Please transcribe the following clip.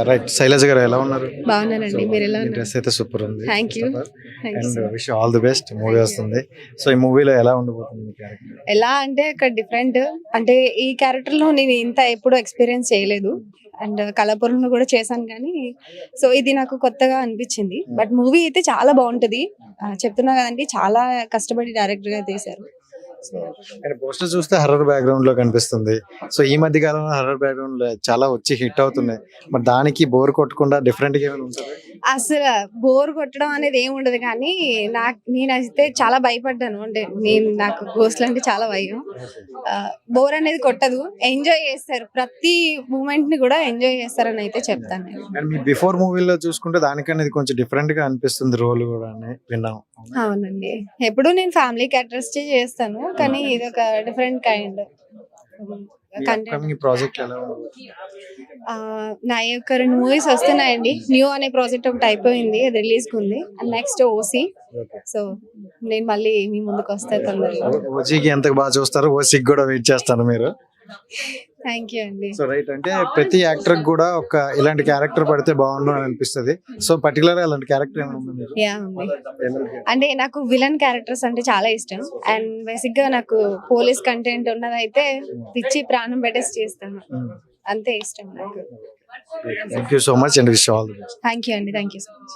Right. Shailaja గారు ఎలా ఉన్నారు? బాగున్నానండి. మీరు ఎలా ఉన్నారు? డ్రెస్ అయితే సూపర్ ఉంది. Thank you. And wish all the best. Movie వస్తుంది. సో ఈ మూవీలో ఎలా ఉండబోతుంది మీ క్యారెక్టర్? ఎలా అంటే అక్కడ డిఫరెంట్ అంటే ఈ క్యారెక్టర్ లో నేను ఇంత ఎప్పుడు ఎక్స్పీరియన్స్ చేయలేదు. అండ్ కళాపురంలో కూడా చేశాను కానీ సో ఇది నాకు కొత్తగా అనిపించింది. బట్ మూవీ అయితే చాలా బాగుంటది. చెప్తున్నా కదండి, చాలా కష్టపడి డైరెక్టర్ గా తీశారు. సో అండ్ పోస్టర్ చూస్తే హర్రర్ బ్యాక్గ్రౌండ్ లో కనిపిస్తుంది. సో ఈ మధ్య కాలంలో హర్రర్ బ్యాక్గ్రౌండ్ చాలా వచ్చి హిట్ అవుతున్నాయి. మరి దానికి బోర్ కొట్టకుండా డిఫరెంట్ గా ఏమైనా ఉంటుంది? అసలు బోర్ కొట్టడం అనేది ఏమి ఉండదు కానీ నేనైతే చాలా భయపడ్డాను. అంటే నాకు గోస్ట్లు అంటే చాలా భయం. బోర్ అనేది కొట్టదు, ఎంజాయ్ చేస్తారు. ప్రతి మూమెంట్ ని కూడా ఎంజాయ్ చేస్తారని అయితే చెప్తాను నేను. అండ్ మీ బిఫోర్ మూవీలో చూసుకుంటే దానికన్నా ఇది కొంచెం డిఫరెంట్ గా అనిపిస్తుంది రోల్ కూడా అని విన్నాం. అవునండి, ఎప్పుడు నేను ఫ్యామిలీ క్యారెక్టర్స్ చేస్తాను కానీ ఇది ఒక డిఫరెంట్ కైండ్ కంటెంట్. ప్రాజెక్ట్ ఎలా ఉంది? నా యొక్క 2 మూవీస్ వస్తున్నాయండి. న్యూ అనే ప్రాజెక్ట్ ఒకటి అయిపోయింది, అది రిలీజ్ కు ఉంది. And next OC. సో నేను మళ్ళీ మీ ముందుకు వస్తాను తొందరగా. ఓజీకి ఎంత బాగా చూస్తారు, ఓసీకి కూడా వెయిట్ చేస్తాను మీరు. థ్యాంక్ యూ అండి. So right. అంటే ప్రతి యాక్టర్ కూడా ఒక ఇలాంటి క్యారెక్టర్ పడితే బాగుండు అని అనిపిస్తుంది. సో పర్టికులర్ అలాంటి క్యారెక్టర్ ఏమైనా ఉందా మీకు? యా ఉంది. అంటే నాకు విలన్ క్యారెక్టర్స్ అంటే చాలా ఇష్టం. అండ్ బేసిక్ గా నాకు పోలీస్ కంటెంట్ ఉన్నదైతే పిచ్చి ప్రాణం పెట్టేసి చేస్తాను. అంతే ఇష్టం నాకు. Thank you so much and wish all the best. Thank you అండి. Thank you so much.